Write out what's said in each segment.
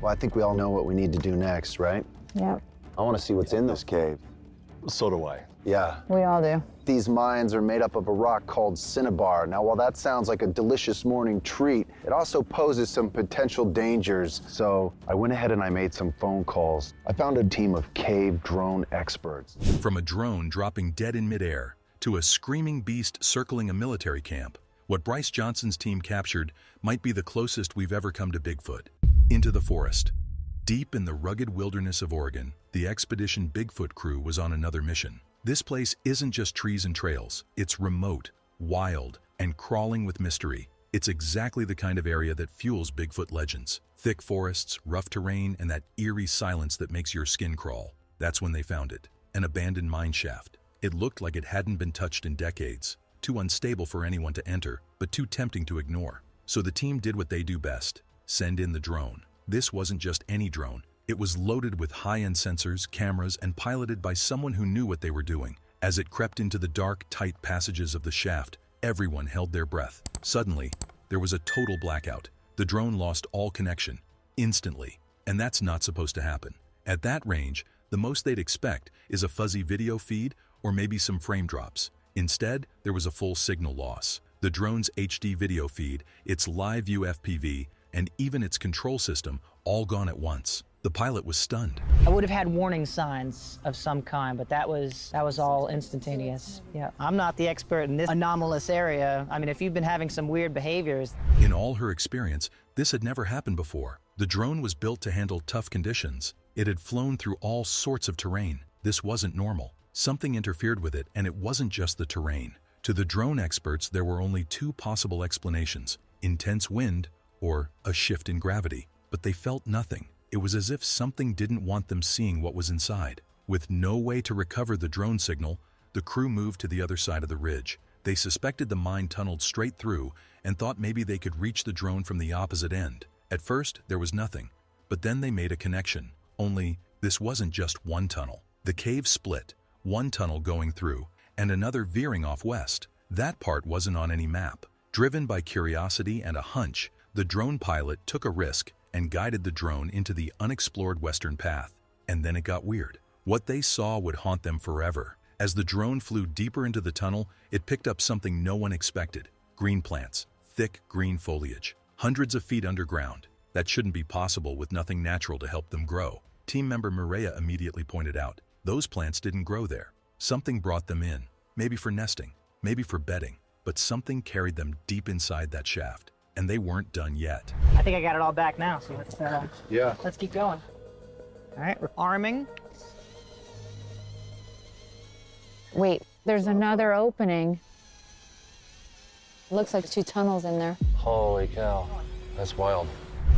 Well, I think we all know what we need to do next, right? Yep, I want to see what's in this cave. So do I. Yeah. we all do. These mines are made up of a rock called cinnabar. Now, while that sounds like a delicious morning treat, it also poses some potential dangers. So I went ahead and I made some phone calls. I found a team of cave drone experts. From a drone dropping dead in midair to a screaming beast circling a military camp, what Bryce Johnson's team captured might be the closest we've ever come to Bigfoot. Into the forest. Deep in the rugged wilderness of Oregon, the Expedition Bigfoot crew was on another mission. This place isn't just trees and trails. It's remote, wild, and crawling with mystery. It's exactly the kind of area that fuels Bigfoot legends. Thick forests, rough terrain, and that eerie silence that makes your skin crawl. That's when they found it. An abandoned mineshaft. It looked like it hadn't been touched in decades. Too unstable for anyone to enter, but too tempting to ignore. So the team did what they do best. Send in the drone. This wasn't just any drone. It was loaded with high-end sensors, cameras, and piloted by someone who knew what they were doing. As it crept into the dark, tight passages of the shaft, everyone held their breath. Suddenly, there was a total blackout. The drone lost all connection, instantly. And that's not supposed to happen. At that range, the most they'd expect is a fuzzy video feed or maybe some frame drops. Instead, there was a full signal loss. The drone's HD video feed, its live view FPV, and even its control system all gone at once. The pilot was stunned. I would have had warning signs of some kind, but that was all instantaneous. Yeah, I'm not the expert in this anomalous area. I mean, if you've been having some weird behaviors. In all her experience, this had never happened before. The drone was built to handle tough conditions. It had flown through all sorts of terrain. This wasn't normal. Something interfered with it, and it wasn't just the terrain. To the drone experts, there were only two possible explanations: intense wind or a shift in gravity. But they felt nothing. It was as if something didn't want them seeing what was inside. With no way to recover the drone signal, the crew moved to the other side of the ridge. They suspected the mine tunneled straight through and thought maybe they could reach the drone from the opposite end. At first, there was nothing, but then they made a connection. Only, this wasn't just one tunnel. The cave split, one tunnel going through, and another veering off west. That part wasn't on any map. Driven by curiosity and a hunch, the drone pilot took a risk and guided the drone into the unexplored western path. And then it got weird. What they saw would haunt them forever. As the drone flew deeper into the tunnel, it picked up something no one expected. Green plants, thick green foliage, hundreds of feet underground. That shouldn't be possible with nothing natural to help them grow. Team member Maria immediately pointed out, those plants didn't grow there. Something brought them in, maybe for nesting, maybe for bedding, but something carried them deep inside that shaft. And they weren't done yet. I think I got it all back now, so let's keep going. All right, we're arming. Wait, there's another opening. Looks like two tunnels in there. Holy cow, that's wild.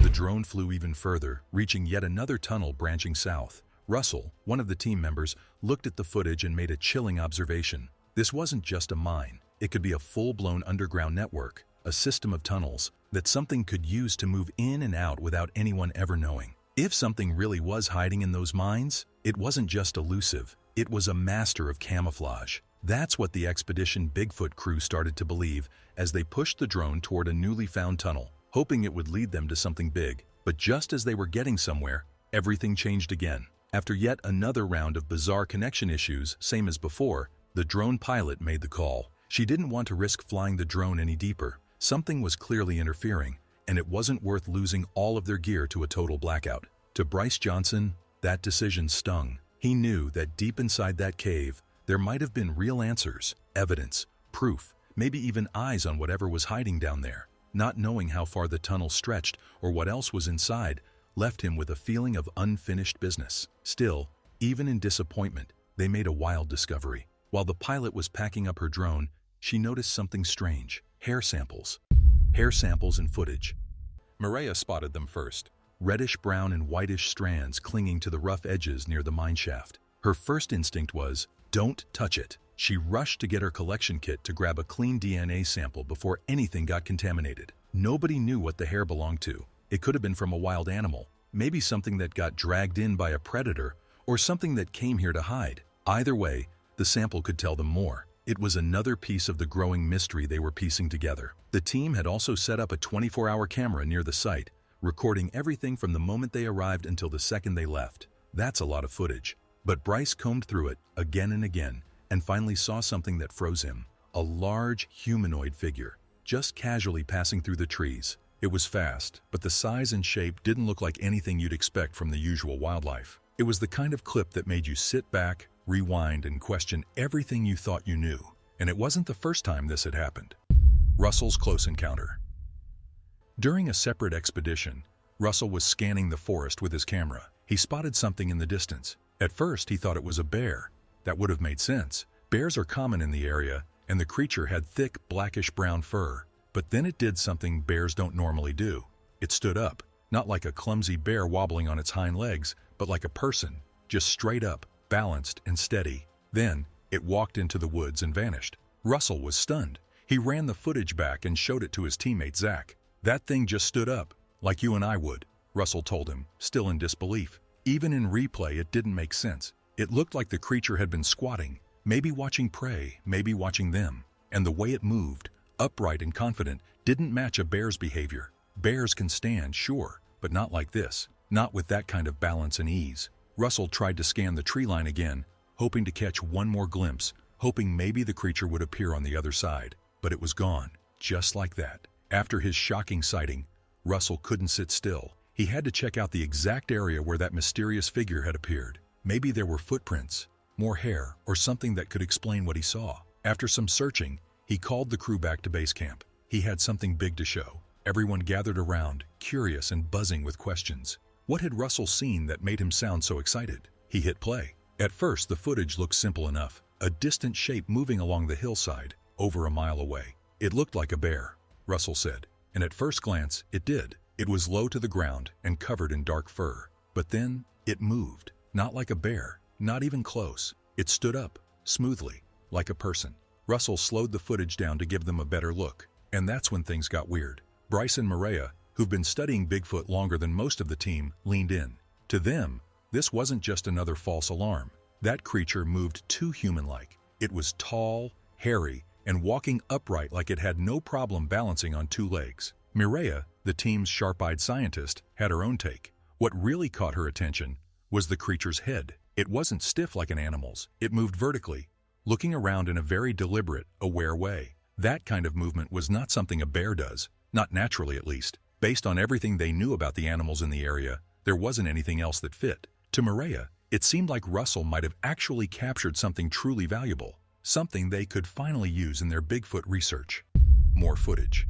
The drone flew even further, reaching yet another tunnel branching south. Russell, one of the team members, looked at the footage and made a chilling observation. This wasn't just a mine. It could be a full-blown underground network, a system of tunnels that something could use to move in and out without anyone ever knowing. If something really was hiding in those mines, it wasn't just elusive, it was a master of camouflage. That's what the Expedition Bigfoot crew started to believe as they pushed the drone toward a newly found tunnel, hoping it would lead them to something big. But just as they were getting somewhere, everything changed again. After yet another round of bizarre connection issues, same as before, the drone pilot made the call. She didn't want to risk flying the drone any deeper. Something was clearly interfering, and it wasn't worth losing all of their gear to a total blackout. To Bryce Johnson, that decision stung. He knew that deep inside that cave, there might have been real answers, evidence, proof, maybe even eyes on whatever was hiding down there. Not knowing how far the tunnel stretched or what else was inside left him with a feeling of unfinished business. Still, even in disappointment, they made a wild discovery. While the pilot was packing up her drone, she noticed something strange. Hair samples and footage. Maria spotted them first, reddish-brown and whitish strands clinging to the rough edges near the mineshaft. Her first instinct was, don't touch it. She rushed to get her collection kit to grab a clean DNA sample before anything got contaminated. Nobody knew what the hair belonged to. It could have been from a wild animal, maybe something that got dragged in by a predator, or something that came here to hide. Either way, the sample could tell them more. It was another piece of the growing mystery they were piecing together. The team had also set up a 24-hour camera near the site, recording everything from the moment they arrived until the second they left. That's a lot of footage. But Bryce combed through it again and again and finally saw something that froze him. A large humanoid figure, just casually passing through the trees. It was fast, but the size and shape didn't look like anything you'd expect from the usual wildlife. It was the kind of clip that made you sit back, rewind, and question everything you thought you knew. And it wasn't the first time this had happened. Russell's close encounter. During a separate expedition, Russell was scanning the forest with his camera. He spotted something in the distance. At first, he thought it was a bear. That would have made sense. Bears are common in the area, and the creature had thick, blackish-brown fur. But then it did something bears don't normally do. It stood up, not like a clumsy bear wobbling on its hind legs, but like a person, just straight up, balanced and steady. Then, it walked into the woods and vanished. Russell was stunned. He ran the footage back and showed it to his teammate Zach. "That thing just stood up, like you and I would," Russell told him, still in disbelief. Even in replay, it didn't make sense. It looked like the creature had been squatting, maybe watching prey, maybe watching them. And the way it moved, upright and confident, didn't match a bear's behavior. Bears can stand, sure, but not like this. Not with that kind of balance and ease. Russell tried to scan the tree line again, hoping to catch one more glimpse, hoping maybe the creature would appear on the other side. But it was gone, just like that. After his shocking sighting, Russell couldn't sit still. He had to check out the exact area where that mysterious figure had appeared. Maybe there were footprints, more hair, or something that could explain what he saw. After some searching, he called the crew back to base camp. He had something big to show. Everyone gathered around, curious and buzzing with questions. What had Russell seen that made him sound so excited? He hit play. At first, the footage looked simple enough. A distant shape moving along the hillside, over a mile away. "It looked like a bear," Russell said. And at first glance, it did. It was low to the ground and covered in dark fur. But then, it moved. Not like a bear, not even close. It stood up, smoothly, like a person. Russell slowed the footage down to give them a better look. And that's when things got weird. Bryce and Maria, who've been studying Bigfoot longer than most of the team, leaned in. To them, this wasn't just another false alarm. That creature moved too human-like. It was tall, hairy, and walking upright like it had no problem balancing on two legs. Mireya, the team's sharp-eyed scientist, had her own take. What really caught her attention was the creature's head. It wasn't stiff like an animal's. It moved vertically, looking around in a very deliberate, aware way. That kind of movement was not something a bear does, not naturally at least. Based on everything they knew about the animals in the area, there wasn't anything else that fit. To Mireya, it seemed like Russell might have actually captured something truly valuable, something they could finally use in their Bigfoot research. More footage.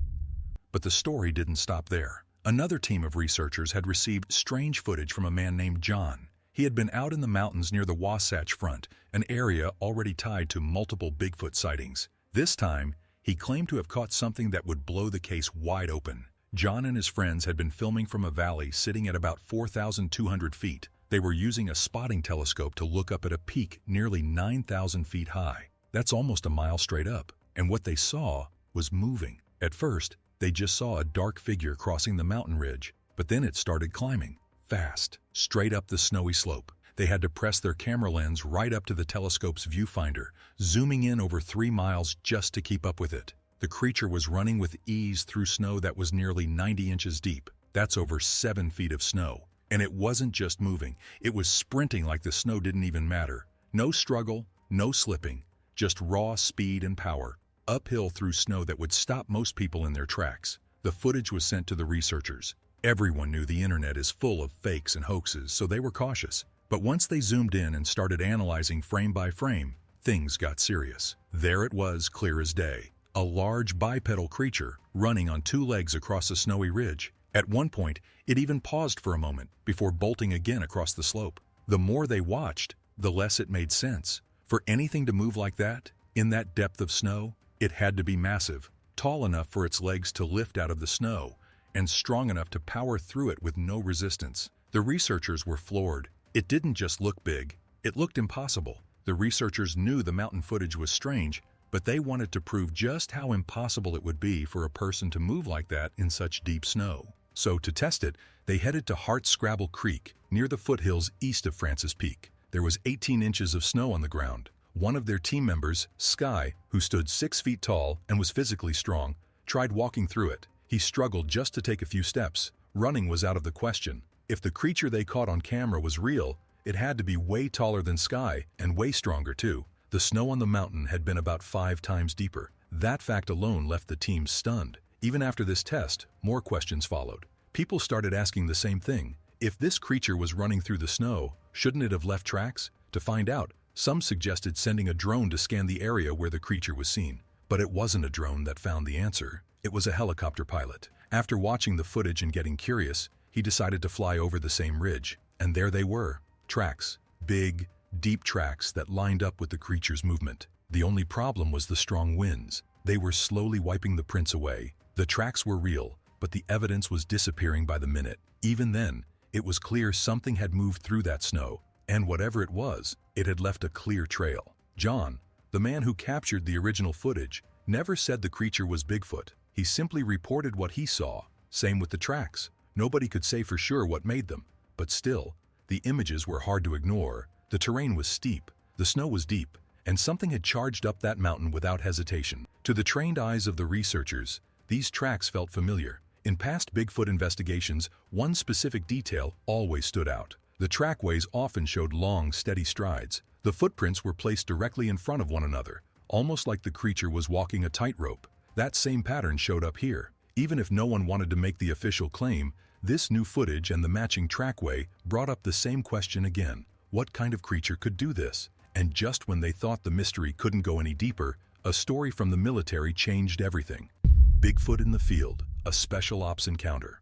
But the story didn't stop there. Another team of researchers had received strange footage from a man named John. He had been out in the mountains near the Wasatch Front, an area already tied to multiple Bigfoot sightings. This time, he claimed to have caught something that would blow the case wide open. John and his friends had been filming from a valley sitting at about 4,200 feet. They were using a spotting telescope to look up at a peak nearly 9,000 feet high. That's almost a mile straight up. And what they saw was moving. At first, they just saw a dark figure crossing the mountain ridge, but then it started climbing, fast, straight up the snowy slope. They had to press their camera lens right up to the telescope's viewfinder, zooming in over 3 miles just to keep up with it. The creature was running with ease through snow that was nearly 90 inches deep. That's over 7 feet of snow. And it wasn't just moving, it was sprinting like the snow didn't even matter. No struggle, no slipping, just raw speed and power, uphill through snow that would stop most people in their tracks. The footage was sent to the researchers. Everyone knew the internet is full of fakes and hoaxes, so they were cautious. But once they zoomed in and started analyzing frame by frame, things got serious. There it was, clear as day. A large bipedal creature running on 2 legs across a snowy ridge. At one point, it even paused for a moment before bolting again across the slope. The more they watched, the less it made sense. For anything to move like that, in that depth of snow, it had to be massive, tall enough for its legs to lift out of the snow, and strong enough to power through it with no resistance. The researchers were floored. It didn't just look big, it looked impossible. The researchers knew the mountain footage was strange, but they wanted to prove just how impossible it would be for a person to move like that in such deep snow. So to test it, they headed to Hardscrabble Creek, near the foothills east of Francis Peak. There was 18 inches of snow on the ground. One of their team members, Sky, who stood 6 feet tall and was physically strong, tried walking through it. He struggled just to take a few steps. Running was out of the question. If the creature they caught on camera was real, it had to be way taller than Sky and way stronger too. The snow on the mountain had been about 5 times deeper. That fact alone left the team stunned. Even after this test, more questions followed. People started asking the same thing. If this creature was running through the snow, shouldn't it have left tracks? To find out, some suggested sending a drone to scan the area where the creature was seen. But it wasn't a drone that found the answer. It was a helicopter pilot. After watching the footage and getting curious, he decided to fly over the same ridge. And there they were. Tracks. Big, deep tracks that lined up with the creature's movement. The only problem was the strong winds. They were slowly wiping the prints away. The tracks were real, but the evidence was disappearing by the minute. Even then, it was clear something had moved through that snow, and whatever it was, it had left a clear trail. John, the man who captured the original footage, never said the creature was Bigfoot. He simply reported what he saw. Same with the tracks. Nobody could say for sure what made them, but still, the images were hard to ignore. The terrain was steep, the snow was deep, and something had charged up that mountain without hesitation. To the trained eyes of the researchers, these tracks felt familiar. In past Bigfoot investigations, one specific detail always stood out. The trackways often showed long, steady strides. The footprints were placed directly in front of one another, almost like the creature was walking a tightrope. That same pattern showed up here. Even if no one wanted to make the official claim, this new footage and the matching trackway brought up the same question again. What kind of creature could do this? And just when they thought the mystery couldn't go any deeper, a story from the military changed everything. Bigfoot in the field, a special ops encounter.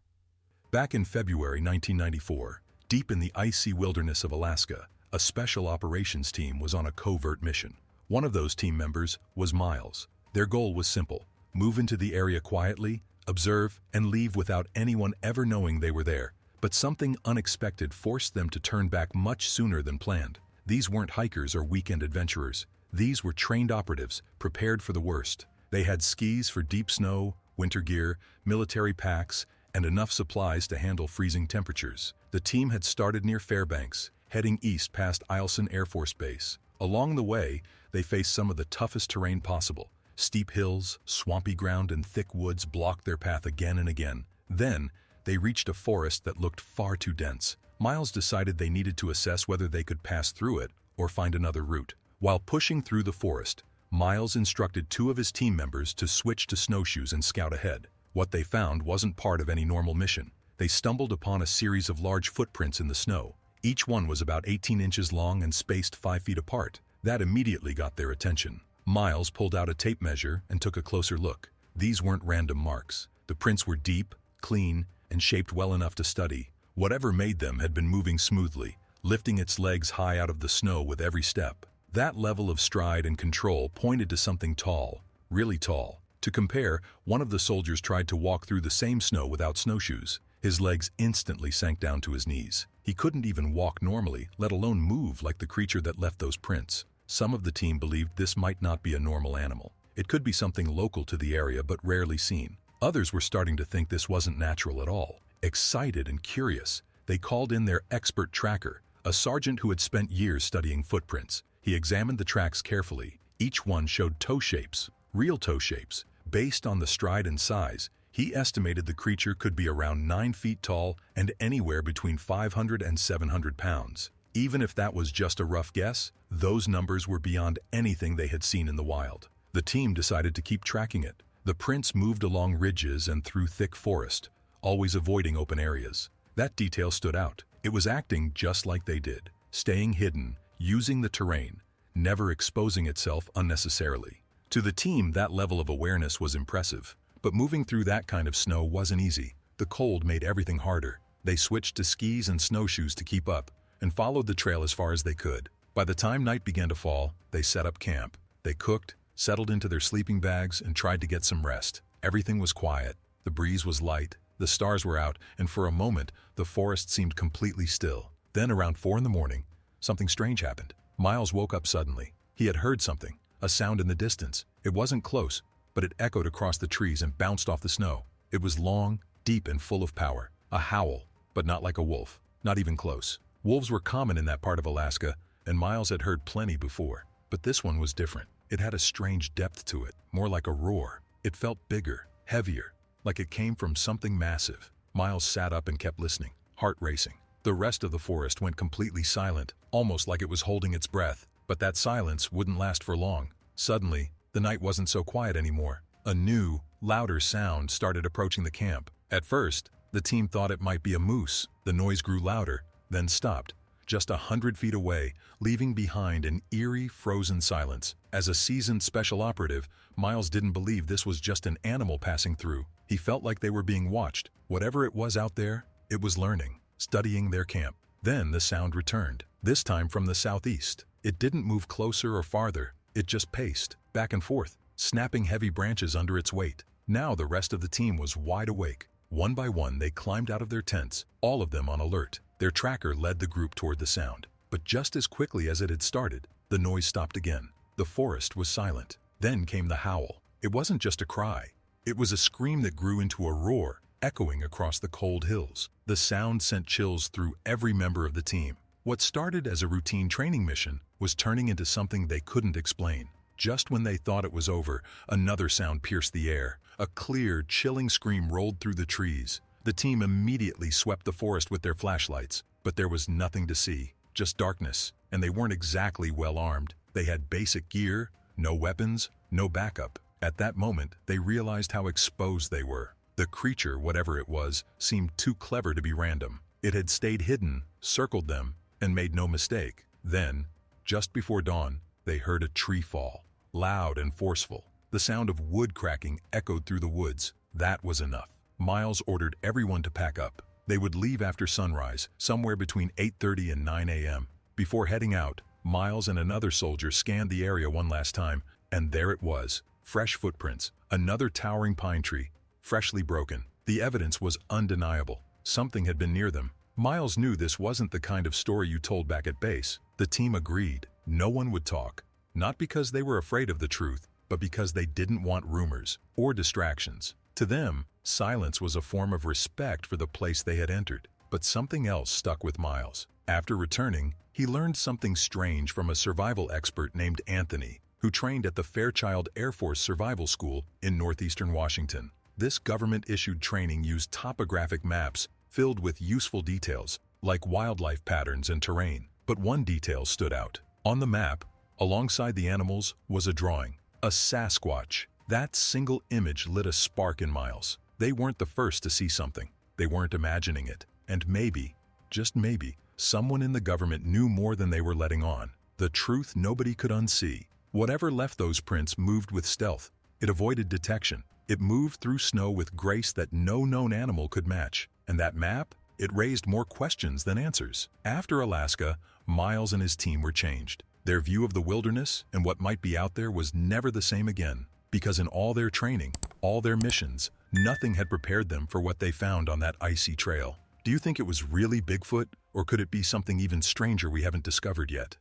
Back in February 1994, deep in the icy wilderness of Alaska, a special operations team was on a covert mission. One of those team members was Miles. Their goal was simple: move into the area quietly, observe, and leave without anyone ever knowing they were there. But something unexpected forced them to turn back much sooner than planned. These weren't hikers or weekend adventurers. These were trained operatives, prepared for the worst. They had skis for deep snow, winter gear, military packs, and enough supplies to handle freezing temperatures. The team had started near Fairbanks, heading east past Eielson Air Force Base. Along the way, they faced some of the toughest terrain possible. Steep hills, swampy ground, and thick woods blocked their path again and again. Then, they reached a forest that looked far too dense. Miles decided they needed to assess whether they could pass through it or find another route. While pushing through the forest, Miles instructed 2 of his team members to switch to snowshoes and scout ahead. What they found wasn't part of any normal mission. They stumbled upon a series of large footprints in the snow. Each one was about 18 inches long and spaced 5 feet apart. That immediately got their attention. Miles pulled out a tape measure and took a closer look. These weren't random marks. The prints were deep, clean, and shaped well enough to study. Whatever made them had been moving smoothly, lifting its legs high out of the snow with every step. That level of stride and control pointed to something tall, really tall. To compare, one of the soldiers tried to walk through the same snow without snowshoes. His legs instantly sank down to his knees. He couldn't even walk normally, let alone move like the creature that left those prints. Some of the team believed this might not be a normal animal. It could be something local to the area but rarely seen. Others were starting to think this wasn't natural at all. Excited and curious, they called in their expert tracker, a sergeant who had spent years studying footprints. He examined the tracks carefully. Each one showed toe shapes, real toe shapes. Based on the stride and size, he estimated the creature could be around 9 feet tall and anywhere between 500 and 700 pounds. Even if that was just a rough guess, those numbers were beyond anything they had seen in the wild. The team decided to keep tracking it. The prints moved along ridges and through thick forest, always avoiding open areas. That detail stood out. It was acting just like they did, staying hidden, using the terrain, never exposing itself unnecessarily. To the team, that level of awareness was impressive. But moving through that kind of snow wasn't easy. The cold made everything harder. They switched to skis and snowshoes to keep up, and followed the trail as far as they could. By the time night began to fall, they set up camp. They cooked, settled into their sleeping bags, and tried to get some rest. Everything was quiet. The breeze was light. The stars were out, and for a moment, the forest seemed completely still. Then around 4 in the morning, something strange happened. Miles woke up suddenly. He had heard something, a sound in the distance. It wasn't close, but it echoed across the trees and bounced off the snow. It was long, deep, and full of power. A howl, but not like a wolf, not even close. Wolves were common in that part of Alaska, and Miles had heard plenty before. But this one was different. It had a strange depth to it, more like a roar. It felt bigger, heavier, like it came from something massive. Miles sat up and kept listening, heart racing. The rest of the forest went completely silent, almost like it was holding its breath. But that silence wouldn't last for long. Suddenly, the night wasn't so quiet anymore. A new, louder sound started approaching the camp. At first, the team thought it might be a moose. The noise grew louder, then stopped, just 100 feet away, leaving behind an eerie, frozen silence. As a seasoned special operative, Miles didn't believe this was just an animal passing through. He felt like they were being watched. Whatever it was out there, it was learning, studying their camp. Then the sound returned, this time from the southeast. It didn't move closer or farther, it just paced, back and forth, snapping heavy branches under its weight. Now the rest of the team was wide awake. One by one, they climbed out of their tents, all of them on alert. Their tracker led the group toward the sound. But just as quickly as it had started, the noise stopped again. The forest was silent. Then came the howl. It wasn't just a cry. It was a scream that grew into a roar, echoing across the cold hills. The sound sent chills through every member of the team. What started as a routine training mission was turning into something they couldn't explain. Just when they thought it was over, another sound pierced the air. A clear, chilling scream rolled through the trees. The team immediately swept the forest with their flashlights, but there was nothing to see, just darkness, and they weren't exactly well armed. They had basic gear, no weapons, no backup. At that moment, they realized how exposed they were. The creature, whatever it was, seemed too clever to be random. It had stayed hidden, circled them, and made no mistake. Then, just before dawn, they heard a tree fall, loud and forceful. The sound of wood cracking echoed through the woods. That was enough. Miles ordered everyone to pack up. They would leave after sunrise, somewhere between 8:30 and 9 a.m. Before heading out, Miles and another soldier scanned the area one last time, and there it was, fresh footprints, another towering pine tree, freshly broken. The evidence was undeniable. Something had been near them. Miles knew this wasn't the kind of story you told back at base. The team agreed. No one would talk. Not because they were afraid of the truth, but because they didn't want rumors or distractions. To them, silence was a form of respect for the place they had entered. But something else stuck with Miles. After returning, he learned something strange from a survival expert named Anthony, who trained at the Fairchild Air Force Survival School in northeastern Washington. This government-issued training used topographic maps filled with useful details, like wildlife patterns and terrain. But one detail stood out. On the map, alongside the animals, was a drawing. A Sasquatch. That single image lit a spark in Miles. They weren't the first to see something. They weren't imagining it. And maybe, just maybe, someone in the government knew more than they were letting on. The truth nobody could unsee. Whatever left those prints moved with stealth. It avoided detection. It moved through snow with grace that no known animal could match. And that map? It raised more questions than answers. After Alaska, Miles and his team were changed. Their view of the wilderness and what might be out there was never the same again. Because in all their training, all their missions, nothing had prepared them for what they found on that icy trail. Do you think it was really Bigfoot, or could it be something even stranger we haven't discovered yet?